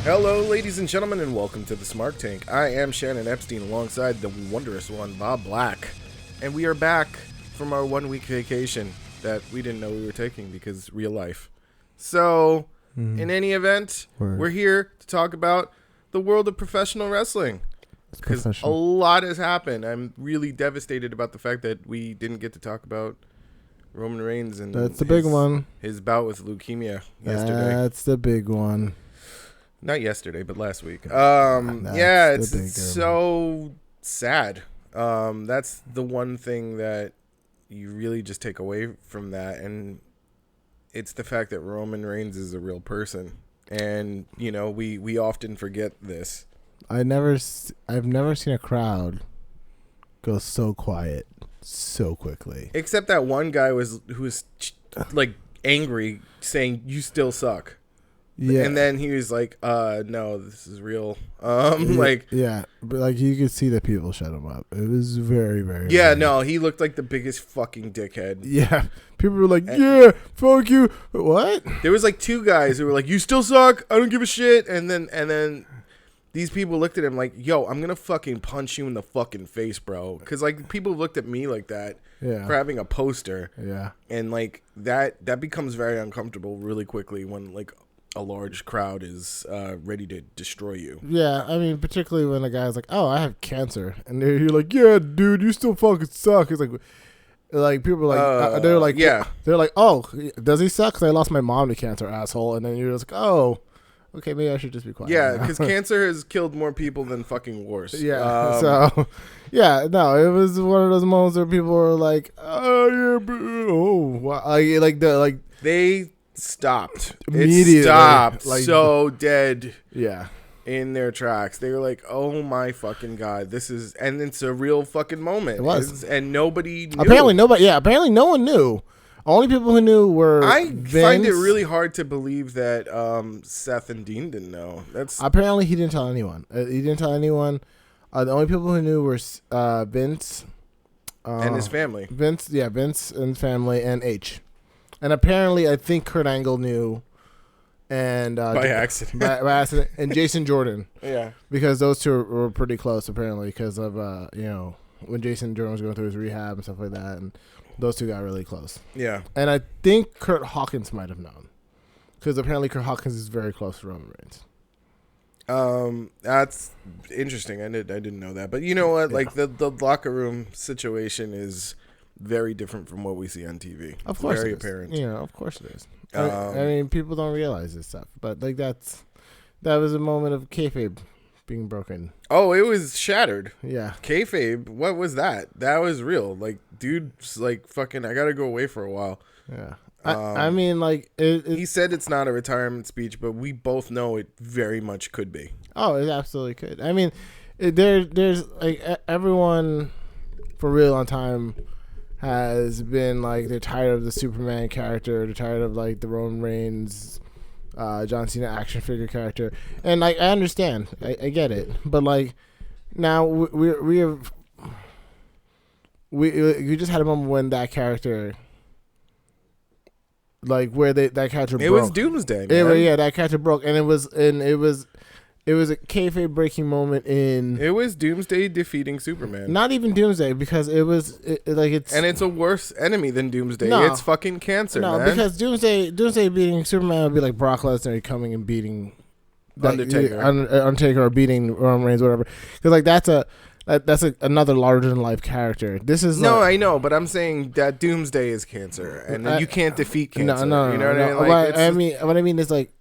Hello, ladies and gentlemen, and welcome to the Smark Tank. I am Shannon Epstein alongside the wondrous one, Bob Black. And we are back from our 1 week vacation that we didn't know we were taking because real life. So, in any event, we're here to talk about the world of professional wrestling. Because a lot has happened. I'm really devastated about the fact that we didn't get to talk about Roman Reigns and that's the big one. His bout with leukemia yesterday. That's the big one. Not yesterday, but last week. Yeah, it's so sad. That's the one thing that you really just take away from that, and it's the fact that Roman Reigns is a real person, and you know we often forget this. I've never seen a crowd go so quiet so quickly. Except that one guy who was like angry, saying "You still suck." Yeah, and then he was like, "No, this is real." But like you could see that people shut him up. It was very, very. Yeah, no, he looked like the biggest fucking dickhead. Yeah, people were like, "Yeah, fuck you." What? There was like two guys who were like, "You still suck. I don't give a shit." And then these people looked at him like, "Yo, I'm gonna fucking punch you in the fucking face, bro." Because like people looked at me like that for having a poster. Yeah, and like that becomes very uncomfortable really quickly when like a large crowd is ready to destroy you. Yeah, I mean, particularly when a guy's like, "Oh, I have cancer," and you're like, "Yeah, dude, you still fucking suck." It's like people are like, they're like, yeah, they're like, "Oh, does he suck? 'Cause I lost my mom to cancer, asshole." And then you're just like, "Oh, okay, maybe I should just be quiet." Yeah, because cancer has killed more people than fuking wars. Yeah, so yeah, no, it was one of those moments where people were like, "Oh yeah, they stopped immediately. It stopped like, so dead. Yeah, in their tracks. They were like, "Oh my fucking god, this is," and it's a real fucking moment. It was, and nobody knew. Apparently no one knew. Only people who knew were Vince. Find it really hard to believe that Seth and Dean didn't know. That's apparently he didn't tell anyone. He didn't tell anyone. The only people who knew were Vince and his family. Vince and family, and H. And apparently, I think Kurt Angle knew, and by accident, by accident, and Jason Jordan. Yeah, because those two were pretty close apparently because of when Jason Jordan was going through his rehab and stuff like that, and those two got really close. Yeah, and I think Kurt Hawkins might have known because apparently Kurt Hawkins is very close to Roman Reigns. That's interesting. I didn't know that, but you know what? Like the locker room situation is very different from what we see on TV. Of course, very apparent. Yeah, of course it is. I mean, people don't realize this stuff, but like that was a moment of kayfabe being broken. Oh, it was shattered. Yeah, kayfabe. What was that? That was real. Like, dude's like, fucking, I gotta go away for a while. Yeah. I mean, like he said it's not a retirement speech, but we both know it very much could be. Oh, it absolutely could. I mean, there's like everyone for a really long time has been like they're tired of the Superman character, they're tired of like the Roman Reigns, John Cena action figure character, and like I understand, I get it, but like now we just had a moment when that character, like where that character broke. It was Doomsday, man. That character broke, and it was a kayfabe breaking moment in. It was Doomsday defeating Superman. Not even Doomsday, because and it's a worse enemy than Doomsday. No, it's fucking cancer. No, man. Because Doomsday beating Superman would be like Brock Lesnar coming and beating Undertaker or beating Roman Reigns, whatever. Because like that's another larger than life character. This is I know, but I'm saying that Doomsday is cancer, and you can't defeat cancer. No, you know what I mean? What I mean is like.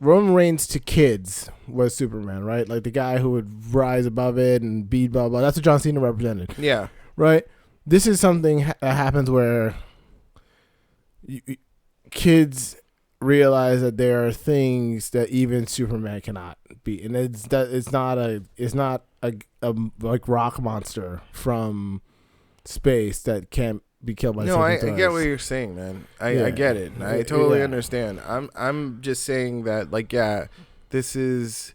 Roman Reigns to kids was Superman, right? Like the guy who would rise above it and beat blah blah. That's what John Cena represented. Yeah. Right. This is something that happens where kids realize that there are things that even Superman cannot beat, and it's not a like rock monster from space that can't be killed by. No, I get what you're saying, man. I get it. I totally understand. I'm just saying that, like, yeah, this is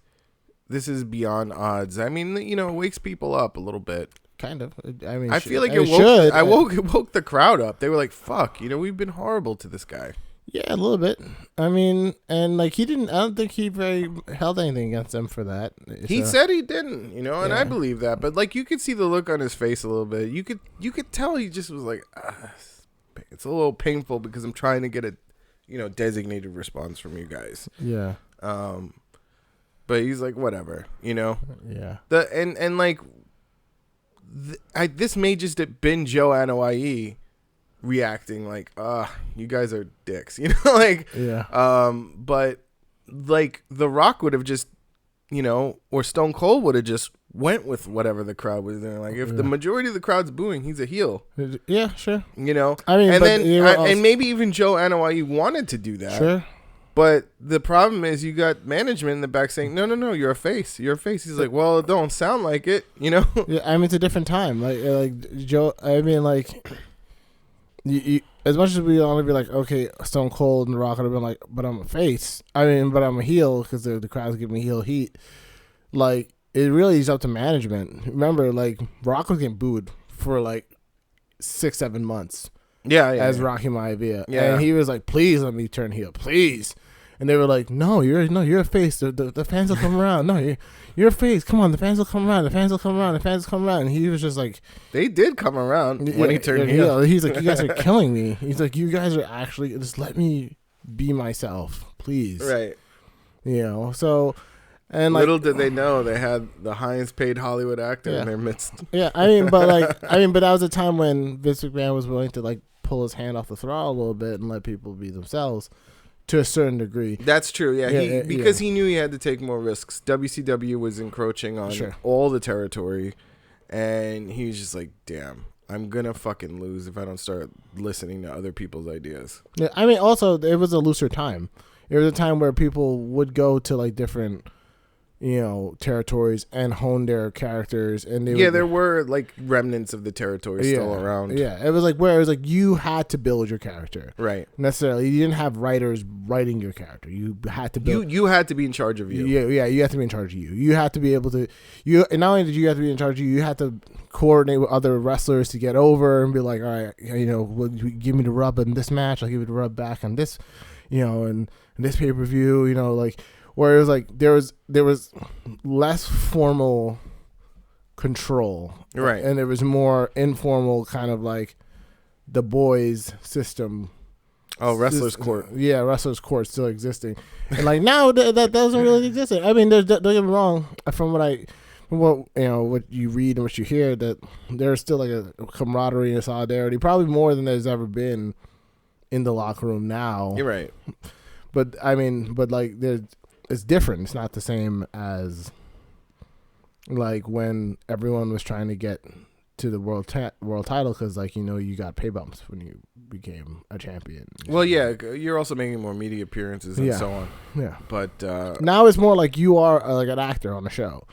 beyond odds. I mean, you know, it wakes people up a little bit. Kind of. I mean, I feel like it woke the crowd up. They were like, "Fuck, you know, we've been horrible to this guy." Yeah, a little bit. I mean, and like he didn't. I don't think he very held anything against them for that. He said he didn't, you know, and I believe that. But like, you could see the look on his face a little bit. You could tell he just was like, it's a little painful because I'm trying to get a, you know, designated response from you guys. Yeah. But he's like, whatever, you know. Yeah. This may just have been Joe Anoa'i reacting like, you guys are dicks, you know, like, yeah. But like The Rock would have just, you know, or Stone Cold would have just went with whatever the crowd was doing. Like, if the majority of the crowd's booing, he's a heel. Yeah, sure. You know, I mean, and then and maybe even Joe Anoa'i wanted to do that. Sure. But the problem is you got management in the back saying, no, you're a face. You're a face. He's like, well, it don't sound like it, you know? Yeah, I mean, it's a different time. Like Joe, I mean, like, you as much as we want to be like, okay, Stone Cold and The Rock would have been like, but I'm a face. I mean, but I'm a heel because the crowd's giving me heel heat. Like, it really is up to management. Remember, like, Rock was getting booed for like 6-7 months. Yeah, as Rocky Maivia. Yeah. And he was like, please let me turn heel, please. And they were like, no, you're a face. The fans will come around. No, you're a face. Come on, the fans will come around. The fans will come around. The fans will come around. And he was just like, they did come around when he turned heel. He's like, you guys are killing me. He's like, you guys are actually, just let me be myself, please. Right. You know, so, and like, little did they know they had the highest paid Hollywood actor in their midst. Yeah, but that was a time when Vince McMahon was willing to like pull his hand off the throttle a little bit and let people be themselves to a certain degree. That's true. Yeah, because he knew he had to take more risks. WCW was encroaching on all the territory, and he was just like, damn, I'm gonna fucking lose if I don't start listening to other people's ideas. Yeah, I mean, also it was a looser time. It was a time where people would go to like different, you know, territories and hone their characters, and there were like remnants of the territory still around. Yeah, it was like where it was like you had to build your character, right? Necessarily, you didn't have writers writing your character. You had to build. You had to be in charge of you. Yeah, you had to be in charge of you. You had to be able to. And not only did you have to be in charge of you, you had to coordinate with other wrestlers to get over and be like, all right, you know, give me the rub in this match. I'll give you the rub back on this, you know, and this pay per view, you know, like. Where it was like there was less formal control, right, and there was more informal kind of like the boys system. Oh, wrestlers court. Yeah, wrestlers court still existing, and like now that doesn't really exist. I mean, don't get me wrong. From what you read and what you hear, that there's still like a camaraderie and solidarity, probably more than there's ever been in the locker room now. You're right, but I mean, like it's different. It's not the same as like when everyone was trying to get to the world title because, like, you know, you got pay bumps when you became a champion. Well, yeah, you're also making more media appearances and so on. Yeah, but now it's more like you are like an actor on a show,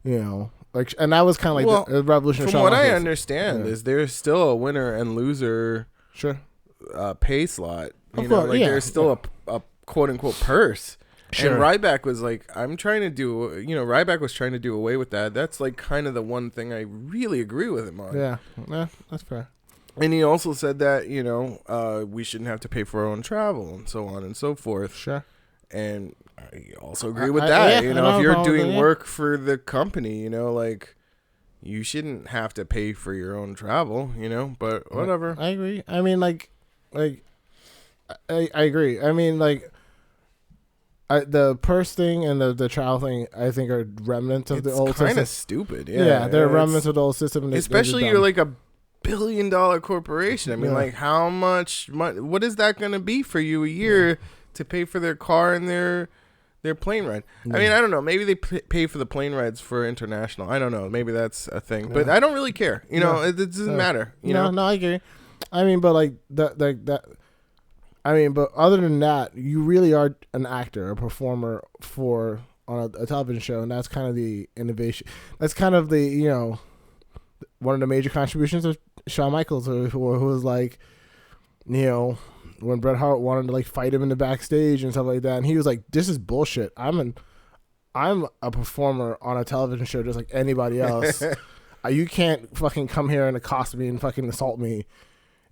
you know. Like, and that was kind of like the Revolution. From what I understand, is there's still a winner and loser pay slot. You know, like there's still a quote unquote purse. Sure. And Ryback was like, Ryback was trying to do away with that. That's like kind of the one thing I really agree with him on. Yeah, that's fair. And he also said that, you know, we shouldn't have to pay for our own travel and so on and so forth. Sure. And I also agree with that. You know, if you're doing work for the company, you know, like, you shouldn't have to pay for your own travel, you know, but whatever. I agree. I mean, like I agree. I mean, like, the purse thing and the trial thing, I think, are remnants of the old system. It's kind of stupid, yeah. They're remnants of the old system. Especially you're like a $1 billion corporation. I mean, like, how much money? What is that going to be for you a year to pay for their car and their plane ride? I mean, I don't know. Maybe they pay for the plane rides for international. I don't know. Maybe that's a thing. But I don't really care. You know, it doesn't matter. You know? No, I agree. I mean, but like that. I mean, but other than that, you really are an actor, a performer on a television show, and that's kind of the innovation. That's kind of the, you know, one of the major contributions of Shawn Michaels, who was like, you know, when Bret Hart wanted to like fight him in the backstage and stuff like that, and he was like, "This is bullshit. I'm a performer on a television show just like anybody else. You can't fucking come here and accost me and fucking assault me."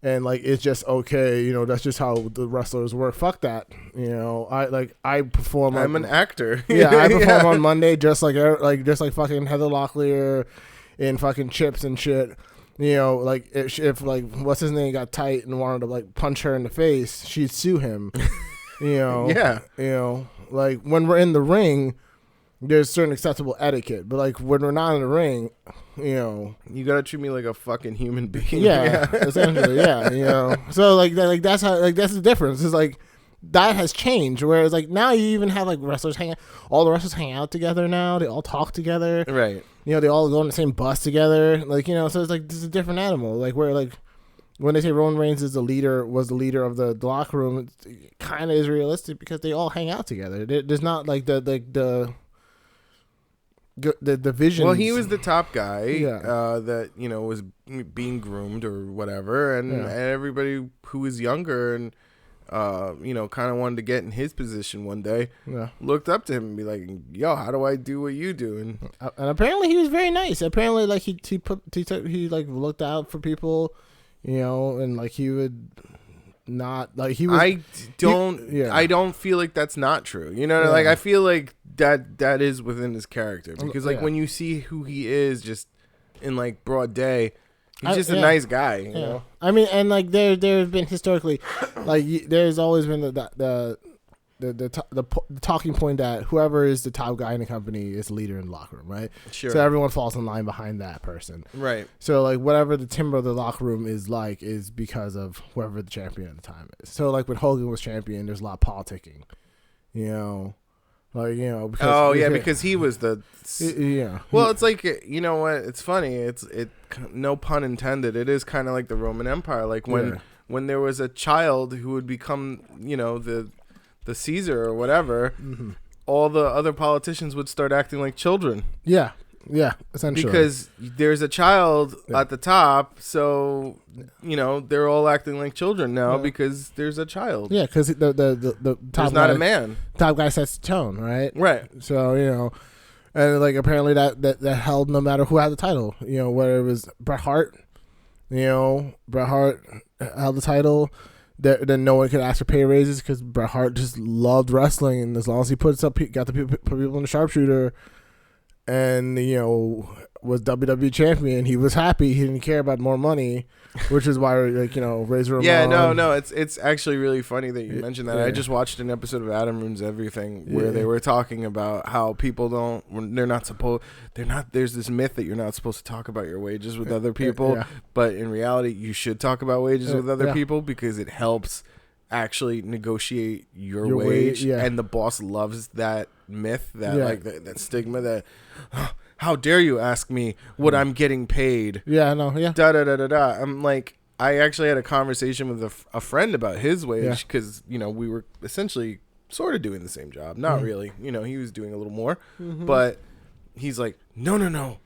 and like it's just okay, you know, that's just how the wrestlers work. Fuck that, you know. I perform. I'm an actor. Yeah, I perform on Monday just like fucking Heather Locklear in fucking Chips and shit. You know, like if like what's his name got tight and wanted to like punch her in the face, she'd sue him. You know, Yeah. You know, like when we're in the ring, there's certain acceptable etiquette, but like when we're not in the ring, you know, You gotta treat me like a fucking human being. yeah, essentially, yeah, you know. So that's how that's the difference. Is like that has changed. Whereas like now you even have like wrestlers all the wrestlers hang out together now. They all talk together, Right. You know, they all go on the same bus together. Like, you know, so it's like this is a different animal. Like where like when they say Roman Reigns was the leader of the locker room, it kind of is realistic because they all hang out together. There's not like the vision. Well, he was the top guy Yeah. that, you know, was being groomed or whatever, and everybody who was younger and you know, kind of wanted to get in his position one day, looked up to him and be like, yo, how do I do what you do? And apparently he was very nice. Apparently, like he like looked out for people, you know, and like he would not like he was. I don't feel like that's not true. You know, like I feel like that is within his character because like when you see who he is just in like broad day, he's just a nice guy. You know? I mean, and like there have been historically, like there's always been the talking point that whoever is the top guy in the company is the leader in the locker room, right? Sure. So everyone falls in line behind that person, right? So like whatever the timber of the locker room is like is because of whoever the champion at the time is. So like when Hogan was champion, there's a lot of politicking, you know. Like, you know, because he was the Well, it's like, you know what? It's funny. It no pun intended. It is kind of like the Roman Empire. Like when there was a child who would become, you know, the Caesar or whatever, all the other politicians would start acting like children. Yeah. Yeah, essentially. Because there's a child at the top, so, you know, they're all acting like children now because there's a child. Yeah, because the top there's not a man. Top guy sets the tone, right? Right. So, you know, and like apparently that held no matter who had the title. You know, whether it was Bret Hart, you know, Bret Hart held the title. Then no one could ask for pay raises because Bret Hart just loved wrestling, and as long as he got the people in the sharpshooter. And, you know, was WWE champion. He was happy. He didn't care about more money, which is why, like, you know, Razor Ramon. Yeah, no. It's actually really funny that you mentioned that. Yeah. I just watched an episode of Adam Ruins Everything where they were talking about how people there's this myth that you're not supposed to talk about your wages with other people. But in reality, you should talk about wages with other people because it helps actually negotiate your wage. And the boss loves that myth, that like that stigma that how dare you ask me what I'm getting paid. I'm like, I actually had a conversation with a friend about his wage because you know we were essentially sort of doing the same job, not really, you know, he was doing a little more, but he's like, no,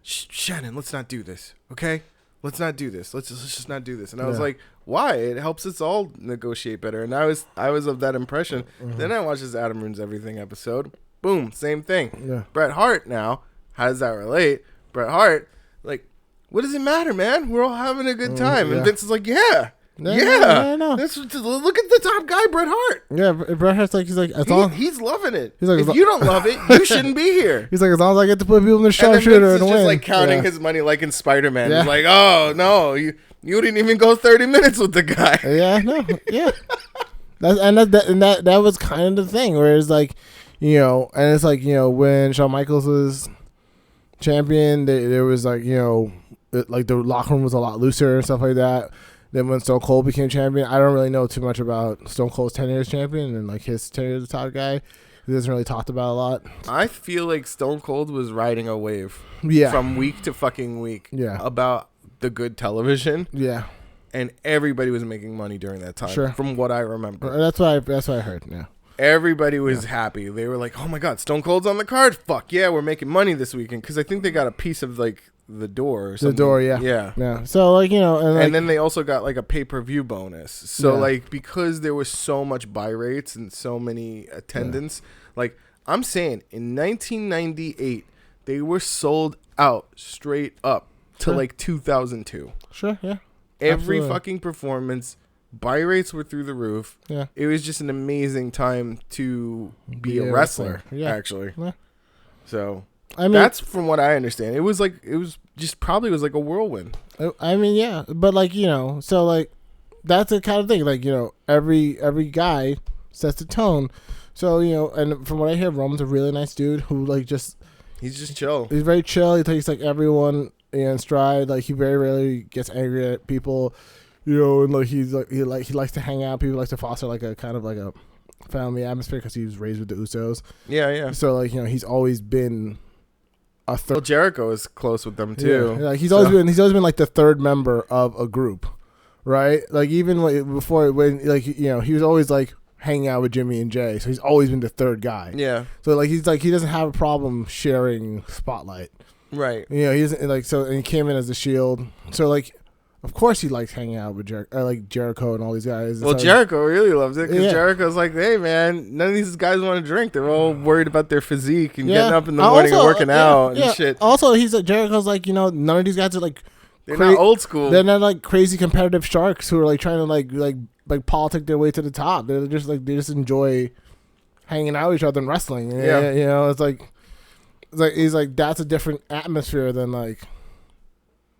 Shannon, let's not do this, okay? Let's not do this. Let's just not do this. And I was like, why? It helps us all negotiate better. And I was of that impression. Then I watched this Adam Ruins Everything episode. Boom, same thing. Yeah. Bret Hart now, how does that relate? Bret Hart, like, what does it matter, man? We're all having a good time. And Vince is like, no. Look at the top guy, Bret Hart. Yeah, Bret Hart's like, he's loving it. He's like, if you don't love it, you shouldn't be here. He's like, as long as I get to put people in the sharpshooter and win. Just like counting his money like in Spider-Man. He's like, oh no, you didn't even go 30 minutes with the guy. That was kind of the thing where it's like, you know, and it's like, you know, when Shawn Michaels was champion, there was like, you know, like the locker room was a lot looser and stuff like that. Then when Stone Cold became champion, I don't really know too much about Stone Cold's tenure as champion and like his tenure as the top guy. He doesn't really talked about a lot. I feel like Stone Cold was riding a wave from week to fucking week about the good television. Yeah. And everybody was making money during that time from what I remember. That's what I heard, yeah. Everybody was happy. They were like, oh my God, Stone Cold's on the card. Fuck yeah, we're making money this weekend. Because I think they got a piece of like the door or something. The door, yeah. So like, you know, and then they also got like a pay-per-view bonus. So like, because there was so much buy rates and so many attendance, like I'm saying in 1998 they were sold out straight up to like 2002. Sure, yeah. Every Absolutely. fucking performance, buy rates were through the roof. Yeah. It was just an amazing time to be a wrestler, actually. Yeah. So I mean, that's from what I understand. It was like probably was like a whirlwind. I mean, yeah, but like so like that's the kind of thing. Like every guy sets the tone. So and from what I hear, Roman's a really nice dude who like he's just chill. He's very chill. He takes like everyone in stride. Like he very rarely gets angry at people. And like he likes to hang out. People like to foster like a kind of like a family atmosphere because he was raised with the Usos. Yeah. So like he's always been a third. Well, Jericho is close with them too. Yeah. Like he's always been like the third member of a group, right? Like even before when like he was always like hanging out with Jimmy and Jay, so he's always been the third guy. Yeah. So like he doesn't have a problem sharing spotlight. Right. He doesn't like so, and he came in as the Shield. So like, of course he likes hanging out with Jericho and all these guys. Well, so, Jericho really loves it because Yeah. Jericho's like, hey man, none of these guys want to drink. They're all worried about their physique and getting up in the morning and working out and shit. Also, Jericho's like, none of these guys are like They're not old school. They're not like crazy competitive sharks who are like trying to like politic their way to the top. They're just like they just enjoy hanging out with each other and wrestling. Yeah. It's like he's like that's a different atmosphere than like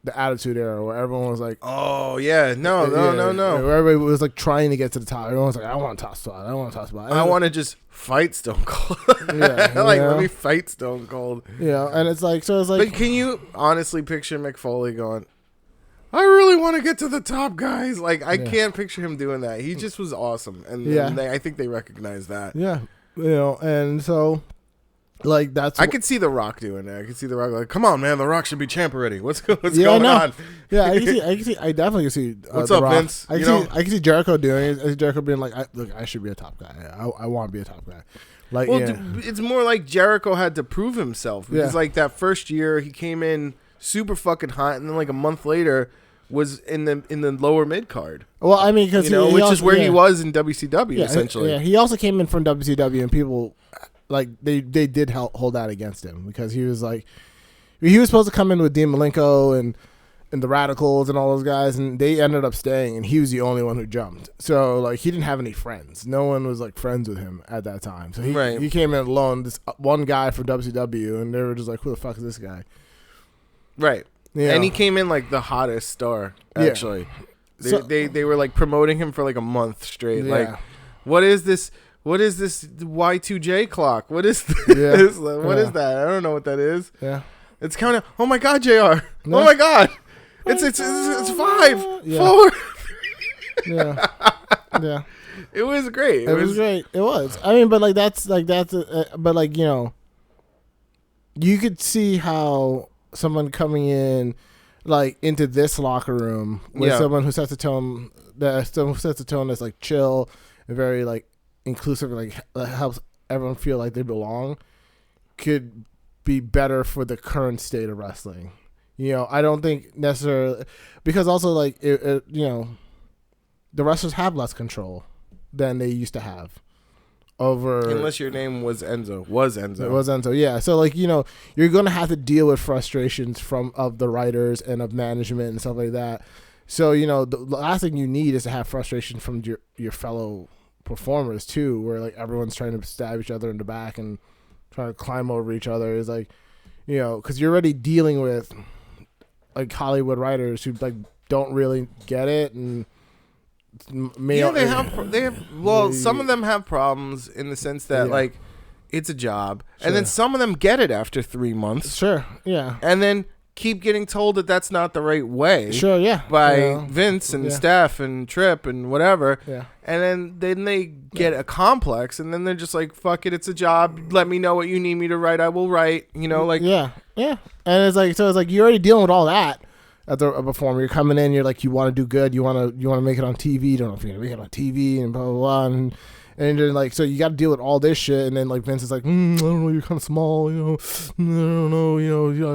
the Attitude Era where everyone was like, oh yeah, no. Where everybody was like trying to get to the top. Everyone was like, I want a top spot. I want to just fight Stone Cold. Let me fight Stone Cold. And it's like so. It's like, but can you honestly picture Mick Foley going, I really want to get to the top, guys. Like I can't picture him doing that. He just was awesome, and I think they recognize that. Yeah, and so. Like that's I could see The Rock doing that. I could see The Rock like, come on, man, The Rock should be champ already. What's going on? Yeah, I can see. I definitely can see. What's The up, Rock. Vince? I can see Jericho doing it. I see Jericho being like, I should be a top guy. I want to be a top guy. Like, well, it's more like Jericho had to prove himself because like that first year he came in super fucking hot, and then like a month later was in the lower mid card. Well, I mean, because which is where he was in WCW essentially. Yeah, he also came in from WCW, and people. Like they did hold that against him because he was like he was supposed to come in with Dean Malenko and the Radicals and all those guys, and they ended up staying, and he was the only one who jumped. So like he didn't have any friends. No one was like friends with him at that time. So he came in alone. This one guy from WCW, and they were just like, who the fuck is this guy? Right. And he came in like the hottest star. Actually, they were like promoting him for like a month straight. Yeah. Like, what is this? What is this Y2J clock? What is this? What is that? I don't know what that is. Yeah. It's kind of, oh my God, JR. Oh my God. It's 5, 4. Yeah. It was great. It was great. It was. I mean, but like but like, you could see how someone coming in like into this locker room with someone who sets the tone that's like chill and very like inclusive, like helps everyone feel like they belong, could be better for the current state of wrestling. I don't think necessarily because also like the wrestlers have less control than they used to have over. Unless your name was Enzo. It was Enzo, yeah. So like you're gonna have to deal with frustrations of the writers and of management and stuff like that. So the last thing you need is to have frustration from your fellow performers too, where like everyone's trying to stab each other in the back and trying to climb over each other. Is like because you're already dealing with like Hollywood writers who like don't really get it, and they have some of them have problems in the sense that like it's a job, and then some of them get it after 3 months, and then keep getting told that that's not the right way. By Vince and staff and Tripp and whatever. And then they get a complex, and then they're just like, fuck it, it's a job. Let me know what you need me to write. I will write. Like And it's like you're already dealing with all that as a performer. You're coming in, you're like, you want to do good, you want to make it on TV. You don't know if you're gonna make it on TV and blah blah blah. And then like, so you got to deal with all this shit, and then like Vince is like, I don't know, you're kind of small, I don't know,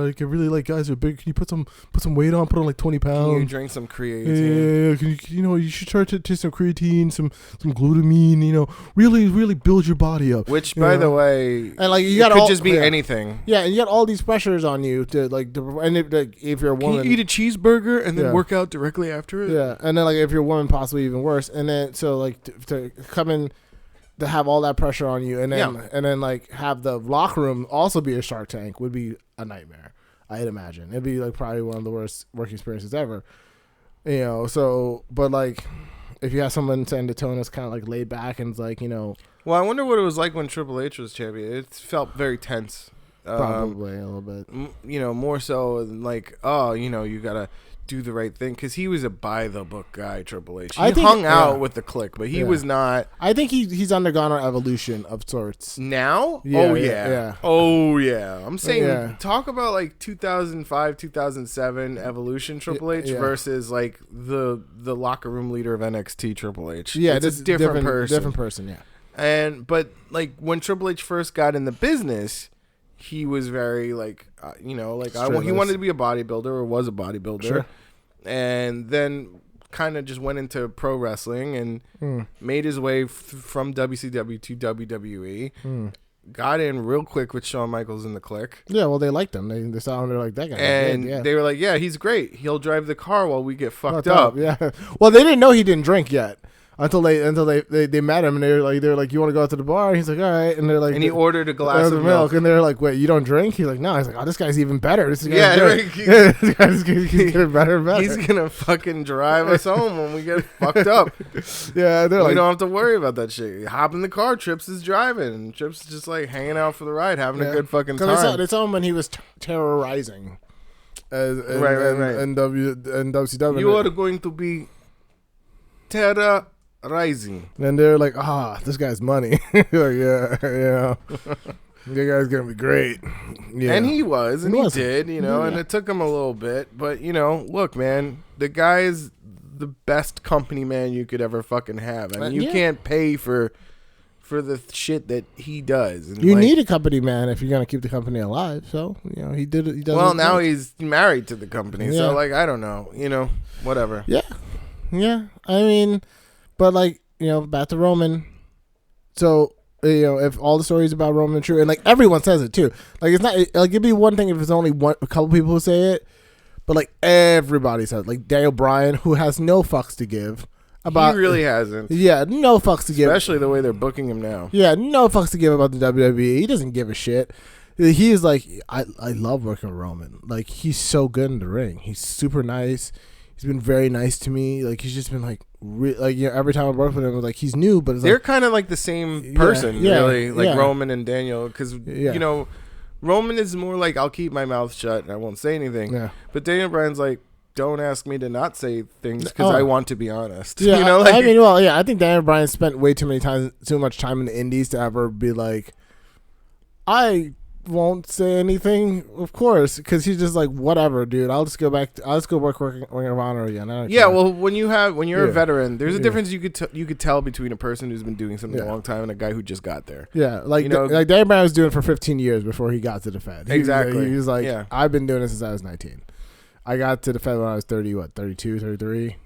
like I really like guys who are big. Can you put some weight on, put on like 20 pounds? Can you drink some creatine? Yeah, can you should try to take some creatine, some glutamine, really build your body up. Which, by the way, and like it could just be anything. Yeah, and you got all these pressures on you to and if you're a woman, can you eat a cheeseburger and then work out directly after it? Yeah, and then like if you're a woman, possibly even worse. And then so like to come in to have all that pressure on you, and then like have the locker room also be a Shark Tank would be a nightmare. I'd imagine it'd be like probably one of the worst work experiences ever. So but like if you have someone to end the tone that's kind of like laid back and it's like Well, I wonder what it was like when Triple H was champion. It felt very tense. Probably a little bit. More so like, you gotta do the right thing, because he was a by the book guy. Triple H. He hung out with the clique, but he was not. I think he's undergone an evolution of sorts now. Yeah, Oh yeah. I'm saying talk about like 2005, 2007 evolution Triple H versus like the locker room leader of NXT Triple H. Yeah, it's a different person. Different person. Yeah. But like when Triple H first got in the business, he was very like, he wanted to be a bodybuilder, or was a bodybuilder. Sure. And then kind of just went into pro wrestling and made his way from WCW to WWE. Got in real quick with Shawn Michaels in the clique. Yeah, well, they liked him. They saw him, they're like, that guy. And they were like, yeah, he's great. He'll drive the car while we get fucked up. Yeah. Well, they didn't know he didn't drink yet. Until they met him, and they're like, you want to go out to the bar? And he's like, all right. And they're like, and he ordered a glass of milk. And they're like, wait, you don't drink? He's like, no. He's like, oh, this guy's even better. This guy's getting better and better. He's gonna fucking drive us home when we get fucked up. Yeah, we don't have to worry about that shit. You hop in the car, Trips is driving, and Trips is just like hanging out for the ride, having a good fucking time. They saw him when he was terrorizing, in WCW. You are going to be rising. And they're like, this guy's money. Like, yeah. The guy's gonna be great. Yeah. And he was, and he did, and it took him a little bit. But, look, man, the guy is the best company man you could ever fucking have. I mean, you can't pay for the shit that he does. And you need a company man if you're gonna keep the company alive. So, he did it. He does. Well, now he's married to the company. Yeah. So, like, I don't know. Whatever. Yeah. Yeah. I mean, but like, back to Roman. So, if all the stories about Roman are true, and like everyone says it too, like it's not like it'd be one thing if it's only a couple people who say it, but like everybody says it. Like Daniel Bryan, who has no fucks to give about. He really hasn't. Yeah, no fucks to give. Especially the way they're booking him now. Yeah, no fucks to give about the WWE. He doesn't give a shit. He is like, I love working with Roman. Like, he's so good in the ring. He's super nice. He's been very nice to me. Like, he's just been like, every time I work with him, like, he's new, but it's they're kind of like the same person, really. Like Roman and Daniel, because Roman is more like, I'll keep my mouth shut and I won't say anything. Yeah. But Daniel Bryan's like, don't ask me to not say things because I want to be honest. Yeah, I think Daniel Bryan spent way too much time in the Indies to ever be like, I won't say anything, of course, because he's just like, whatever, dude. I'll just go work Ring of Honor again. Well, when you're a veteran, there's a difference you could tell between a person who's been doing something a long time and a guy who just got there. Yeah, like like Daniel Bryan was doing it for 15 years before he got to the Fed. Exactly. He was like, I've been doing it since I was 19. I got to the Fed when I was 32, 33.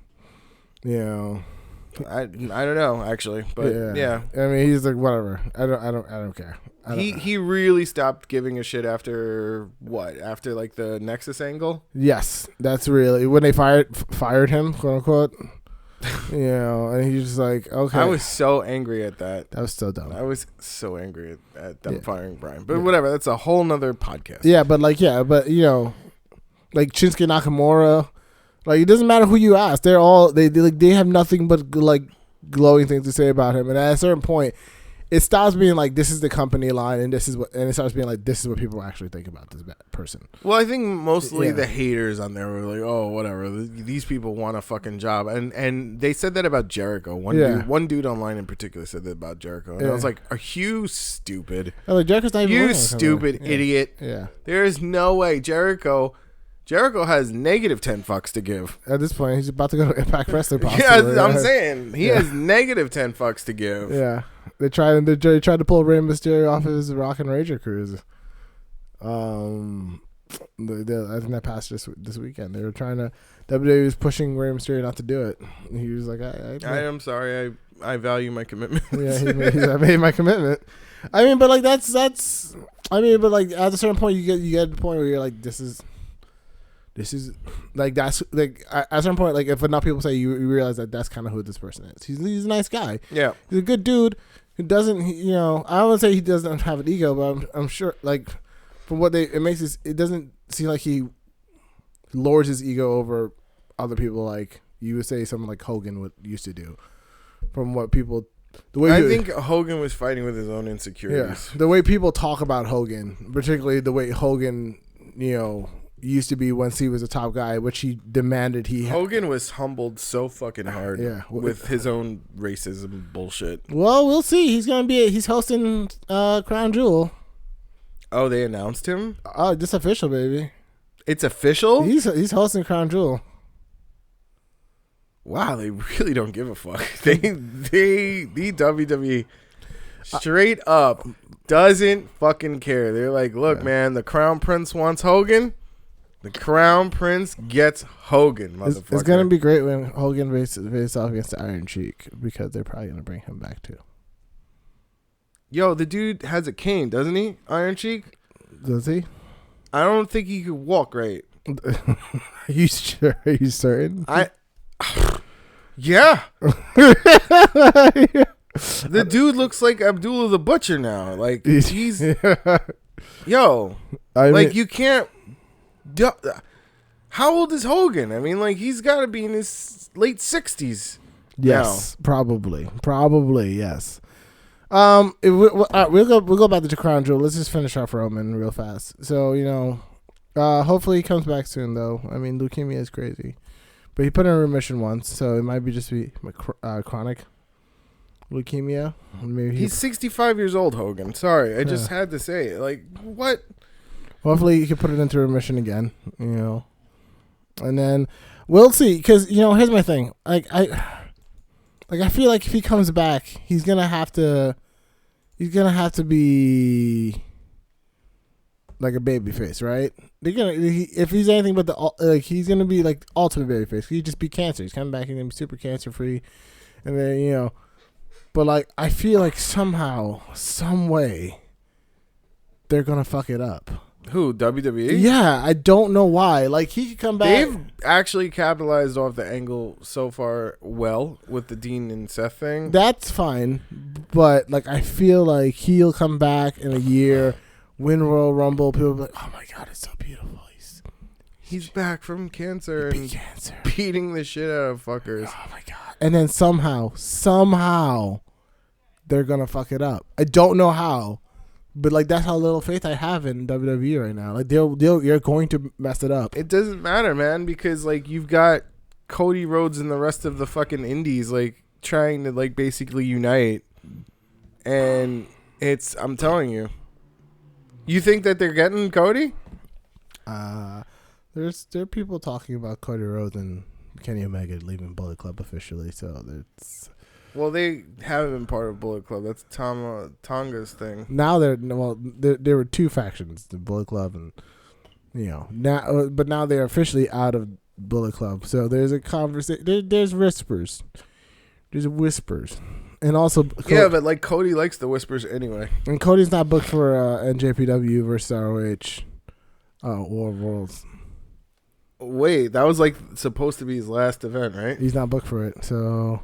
I don't know actually, but yeah. I mean, he's like, whatever. I don't care. He really stopped giving a shit after like the Nexus angle. Yes, that's really when they fired him, quote unquote. And he's just like, okay. I was so angry at that. That was so dumb. I was so angry at them firing Brian, but whatever. That's a whole nother podcast. Yeah, but like like Shinsuke Nakamura, like it doesn't matter who you ask. They're all they have nothing but like glowing things to say about him. And at a certain point, it stops being like this is the company line, and it starts being like this is what people actually think about this person. Well, I think mostly the haters on there were like, oh, whatever. These people want a fucking job, and they said that about Jericho. One dude online in particular said that about Jericho, and I was like, are you stupid? Like, Jericho's not even you stupid idiot. Yeah, there is no way Jericho has negative 10 fucks to give. At this point, he's about to go to Impact Wrestling. Yeah, I'm saying he has negative 10 fucks to give. Yeah, They tried to pull Rey Mysterio off his Rock and Rager cruise. I think that passed this weekend. They were trying to. WWE was pushing Rey Mysterio not to do it. He was like, I am sorry. I value my commitment. Yeah, I made my commitment. I mean, but like that's. I mean, but like at a certain point, you get to the point where you're like, this is like that's like at a certain point, like if enough people say you realize that that's kind of who this person is. He's a nice guy. Yeah, he's a good dude who doesn't. You know, I don't want to say he doesn't have an ego, but I'm sure like from what it doesn't seem like he lords his ego over other people like you would say someone like Hogan used to do. From what people, the way I think Hogan was fighting with his own insecurities. Yeah, the way people talk about Hogan, particularly the way Hogan, used to be once he was a top guy, which he demanded Hogan was humbled so fucking hard with his own racism bullshit. Well, we'll see. He's hosting Crown Jewel. Oh, they announced him? Oh, this official, baby. It's official? He's hosting Crown Jewel. Wow, they really don't give a fuck. The WWE straight up doesn't fucking care. They're like, look, man, the Crown Prince wants Hogan. The Crown Prince gets Hogan, motherfucker. It's going to be great when Hogan faces off against the Iron Sheik because they're probably going to bring him back too. Yo, the dude has a cane, doesn't he? Iron Sheik? Does he? I don't think he could walk right. Are you sure? Are you certain? Yeah. The dude looks like Abdullah the Butcher now. Like he's yo. You can't. How old is Hogan? I mean, like he's got to be in his late 60s. Yes, now. Probably yes. We'll go back to Crown Jewel. Let's just finish off Roman real fast. So hopefully he comes back soon though. I mean, leukemia is crazy, but he put in remission once, so it might be just be chronic leukemia. Maybe he's 65 years old, Hogan. Sorry, I just had to say it. Like what? Hopefully he can put it into remission again. And then we'll see. Because here's my thing. I feel like if he comes back, he's gonna have to be like a baby face, right? If he's anything but he's gonna be like ultimate baby face. He just be cancer. He's coming back and gonna be super cancer free, and then but like I feel like somehow, some way, they're gonna fuck it up. Who, WWE? Yeah, I don't know why. Like he could come back. They've actually capitalized off the angle so far well with the Dean and Seth thing. That's fine, but like I feel like he'll come back in a year, win Royal Rumble. People will be like, "Oh my god, it's so beautiful." He's back from cancer and beating the shit out of fuckers. Oh my god! And then somehow, they're gonna fuck it up. I don't know how. But like that's how little faith I have in WWE right now. Like you're going to mess it up. It doesn't matter, man, because like you've got Cody Rhodes and the rest of the fucking indies like trying to like basically unite, and I'm telling you. You think that they're getting Cody? There are people talking about Cody Rhodes and Kenny Omega leaving Bullet Club officially. So it's. Well, they haven't been part of Bullet Club. That's Tonga's thing. Now there were two factions, the Bullet Club and but now they're officially out of Bullet Club. So there's a conversation. There's whispers. And also but like Cody likes the whispers anyway. And Cody's not booked for NJPW versus ROH War of Worlds. Wait, that was like supposed to be his last event, right? He's not booked for it, so.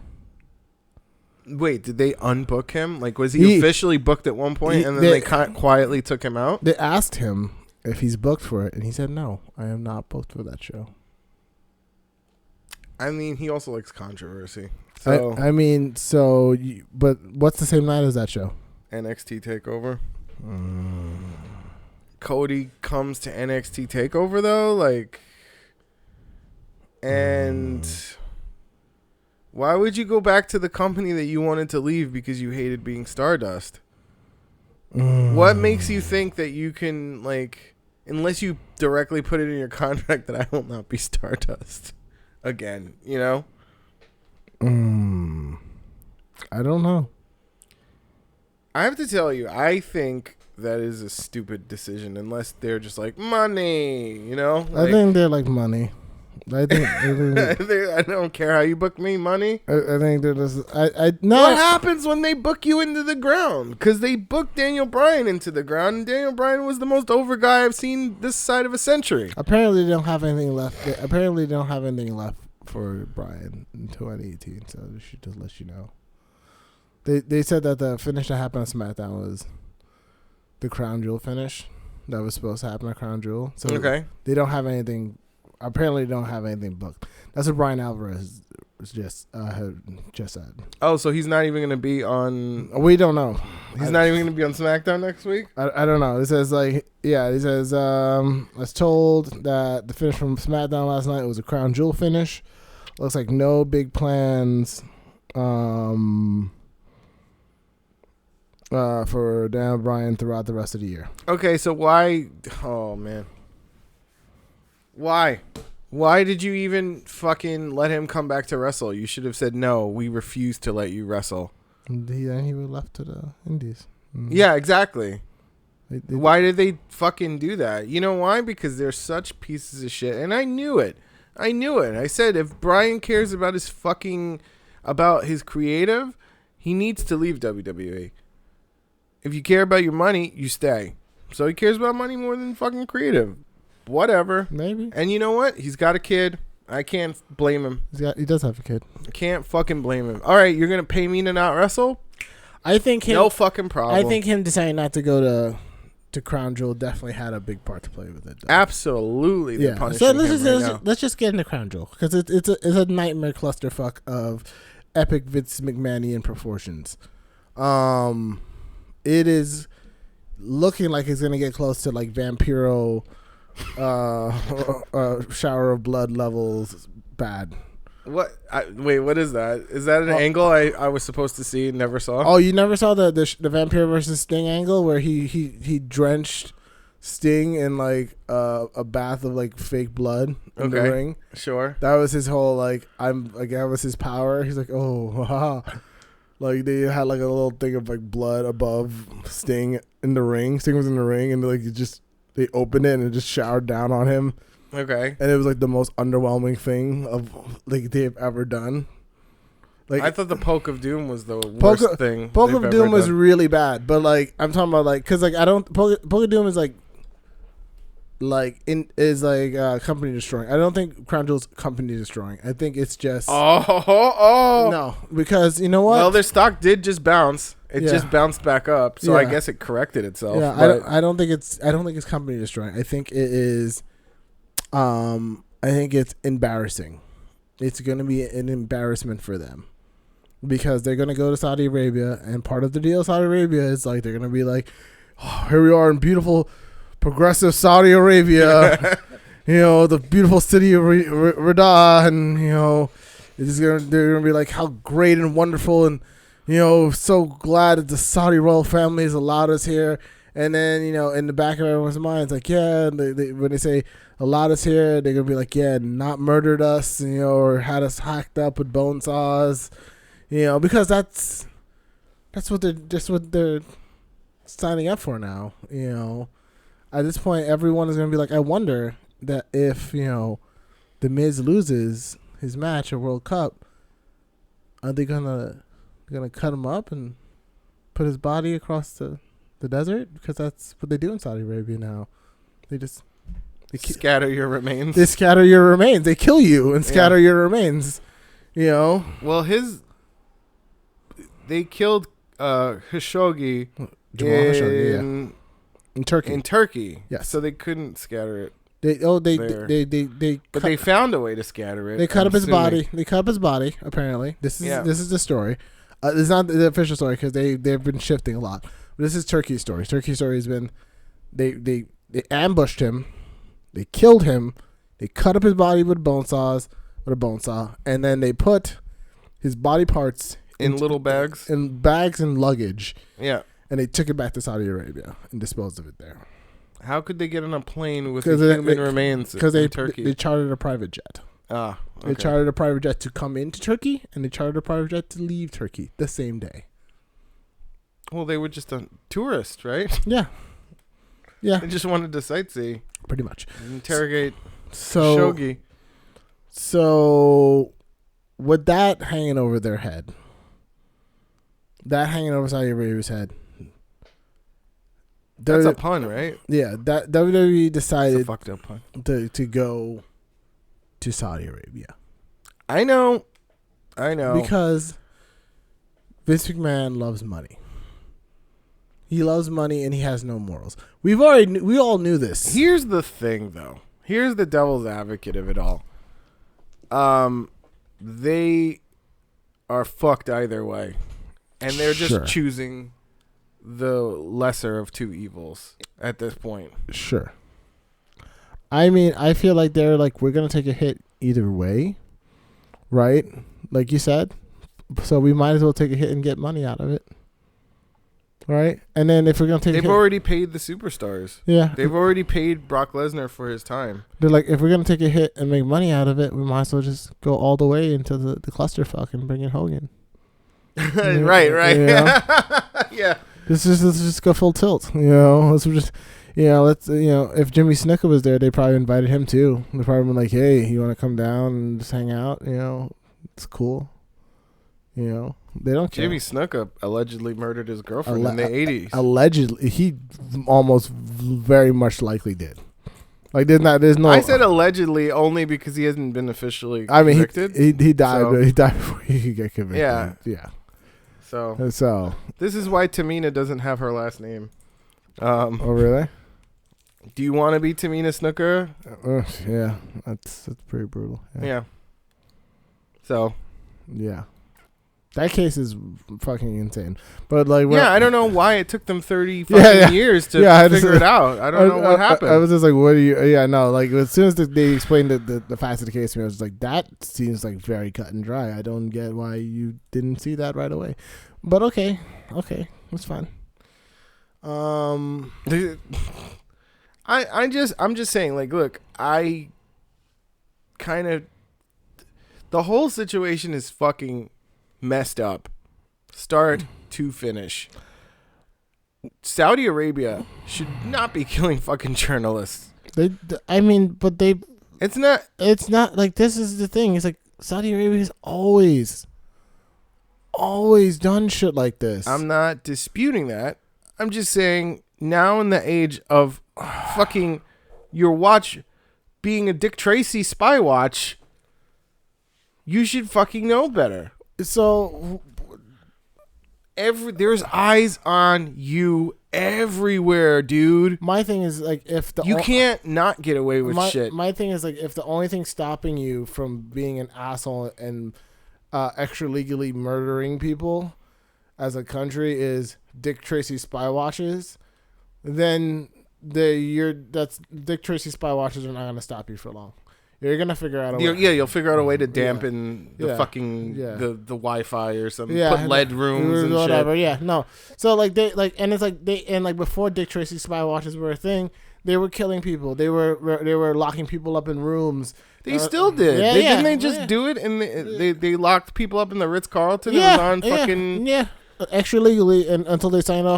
Wait, did they unbook him? Like, was he officially booked at one point, and then they quietly took him out? They asked him if he's booked for it, and he said, "No, I am not booked for that show." I mean, he also likes controversy. So but what's the same night as that show? NXT TakeOver. Cody comes to NXT TakeOver though, and. Why would you go back to the company that you wanted to leave because you hated being Stardust? What makes you think that you can, unless you directly put it in your contract that I will not be Stardust again, I don't know. I have to tell you, I think that is a stupid decision unless they're just like money, you know? I think they're like money. I think I don't care how you book me, money. I think they're just no. What happens when they book you into the ground? Because they booked Daniel Bryan into the ground, and Daniel Bryan was the most over guy I've seen this side of a century. Apparently, they don't have anything left. Apparently, they don't have anything left for Bryan in 2018. So I should just let you know. They said that the finish that happened on SmackDown was the Crown Jewel finish that was supposed to happen at Crown Jewel. So okay, they don't have anything. Apparently, don't have anything booked. That's what Brian Alvarez had just said. Oh, so he's not even going to be on. We don't know. He's not even going to be on SmackDown next week. I don't know. It says He says I was told that the finish from SmackDown last night was a Crown Jewel finish. Looks like no big plans. For Daniel Bryan throughout the rest of the year. Okay, so why? Oh man, why? Why did you even fucking let him come back to wrestle? You should have said no. We refuse to let you wrestle. Then he would left to the Indies. Yeah, exactly. Why did they fucking do that? You know why? Because they're such pieces of shit, and I knew it. I said if Bryan cares about his creative, he needs to leave WWE. If you care about your money, you stay. So he cares about money more than fucking creative. Whatever. Maybe. And you know what? He's got a kid. I can't blame him. He does have a kid. I can't fucking blame him. All right, you're going to pay me to not wrestle? I think no fucking problem. I think him deciding not to go to Crown Jewel definitely had a big part to play with it. Though. Absolutely. Yeah. So let's just get into Crown Jewel because it's a nightmare clusterfuck of epic Vince McMahonian proportions. It is looking like it's gonna get close to like Vampiro, shower of blood levels bad. What? Wait, what is that? Is that an angle I was supposed to see and never saw? Oh, you never saw the Vampiro versus Sting angle where he drenched Sting in like a bath of like fake blood in the ring. Sure. That was his whole that was his power. He's like, oh, haha. Like they had like a little thing of like blood above Sting in the ring. Sting was in the ring and like they opened it and it just showered down on him. Okay. And it was like the most underwhelming thing of like they've ever done. Like I thought the Poke of Doom was the worst thing. Poke of Doom was really bad, but like I'm talking about like because like I don't Poke of Doom is company destroying. I don't think Crown Jewel's company destroying. I think it's just no, because you know what? Well, their stock did just bounce. It just bounced back up, so I guess it corrected itself. Yeah, I don't think it's company destroying. I think it is. I think it's embarrassing. It's going to be an embarrassment for them because they're going to go to Saudi Arabia, and part of the deal with Saudi Arabia is like they're going to be like, oh, here we are in beautiful, progressive Saudi Arabia, you know, the beautiful city of Riyadh, and you know, they're going to be like how great and wonderful, and you know, so glad that the Saudi royal family has allowed us here. And then, you know, in the back of everyone's mind, it's like, yeah, when they say allowed us here, they're going to be like, yeah, not murdered us, you know, or had us hacked up with bone saws, you know, because that's what they're signing up for now, you know. At this point, everyone is going to be like, I wonder that if, you know, The Miz loses his match at World Cup, are they going to cut him up and put his body across the desert? Because that's what they do in Saudi Arabia now. They scatter your remains. They scatter your remains. They kill you and scatter your remains. You know. Well, they killed Khashoggi in Turkey. In Turkey. Yes. So they couldn't scatter it. But they found a way to scatter it. They cut up his body. They cut up his body. Apparently, this is the story. It's not the official story because they've been shifting a lot. This is Turkey's story. Turkey's story has been they ambushed him, they killed him, they cut up his body with a bone saw, and then they put his body parts in little bags, and luggage. Yeah, and they took it back to Saudi Arabia and disposed of it there. How could they get on a plane with the human remains? Because Turkey? They chartered a private jet. Okay. They chartered a private jet to come into Turkey, and they chartered a private jet to leave Turkey the same day. Well, they were just a tourist, right? Yeah. Yeah. They just wanted to sightsee, Pretty much. interrogate So, Khashoggi. So, with that hanging over their head, that hanging over Saudi Arabia's head, That's a pun, right? yeah, that WWE It's a decided fucked up pun. to go to Saudi Arabia I know. because Vince McMahon loves money. He loves money and he has no morals. We all knew this. Here's the thing, though. Here's the devil's advocate of it all. They are fucked either way, and they're just Sure. choosing the lesser of two evils at this point. Sure. I mean, I feel like they're like, we're going to take a hit either way, right? Like you said. So we might as well take a hit and get money out of it. Right? And then if we're going to take They've a hit. already paid the superstars. Yeah. They've already paid Brock Lesnar for his time. They're like, if we're going to take a hit and make money out of it, we might as well just go all the way into the clusterfuck and bring in Hogan. Right. You know? Yeah. Let's just go full tilt. Let's just, if Jimmy Snuka was there, they probably invited him too. They probably been like, hey, you want to come down and just hang out? It's cool. They don't care. Jimmy Snuka allegedly murdered his girlfriend in the 80s. Allegedly, he almost very much likely did. Like, there's no. I said allegedly only because he hasn't been officially I mean, convicted. he died. He died before he could get convicted. Yeah. So this is why Tamina doesn't have her last name. Oh really? Do you want to be Tamina Snuka? Yeah, that's pretty brutal. Yeah. So. Yeah. That case is fucking insane. But like, I don't know why it took them 30 fucking years to figure it out. I don't know what happened. I was just like, what do you? Yeah, no. Like as soon as they explained the facts of the case to me, I was just like, that seems like very cut and dry. I don't get why you didn't see that right away. But okay, that's fine. I'm just saying, like, look, I kind of, the whole situation is fucking messed up, start to finish. Saudi Arabia should not be killing fucking journalists. It's not like, this is the thing. It's like Saudi Arabia's always done shit like this. I'm not disputing that. I'm just saying, now in the age of fucking your watch being a Dick Tracy spy watch, you should fucking know better. So there's eyes on you everywhere, dude. My thing is, like, you can't not get away with shit. My thing is, like, if the only thing stopping you from being an asshole and extra legally murdering people as a country is Dick Tracy spy watches, then Dick Tracy spy watches are not going to stop you for long. You're gonna figure out a way. Yeah, you'll figure out a way to dampen the fucking the Wi-Fi or something. Yeah, put LED rooms and whatever. shit. Yeah, no. So like before Dick Tracy spy watches were a thing, they were killing people. They were locking people up in rooms. They still did. Didn't they just do it? And they locked people up in the Ritz-Carlton. Yeah, it was on fucking extra legally, and until they signed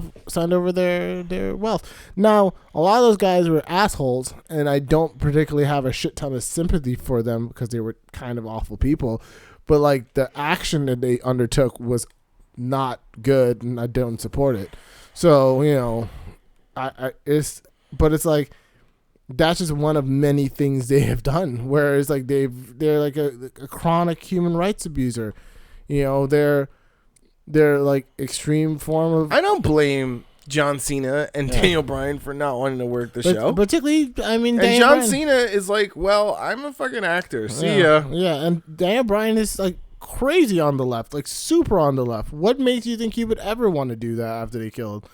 over their wealth. Now, a lot of those guys were assholes, and I don't particularly have a shit ton of sympathy for them because they were kind of awful people. But like, the action that they undertook was not good, and I don't support it. So it's like, that's just one of many things they have done. Whereas like they're like a chronic human rights abuser. They're like extreme form of. I don't blame John Cena and Daniel Bryan for not wanting to work the show. Particularly, I mean, and John Cena is like, well, I'm a fucking actor. See ya. Yeah, and Daniel Bryan is like crazy on the left, like super on the left. What makes you think he would ever want to do that after they killed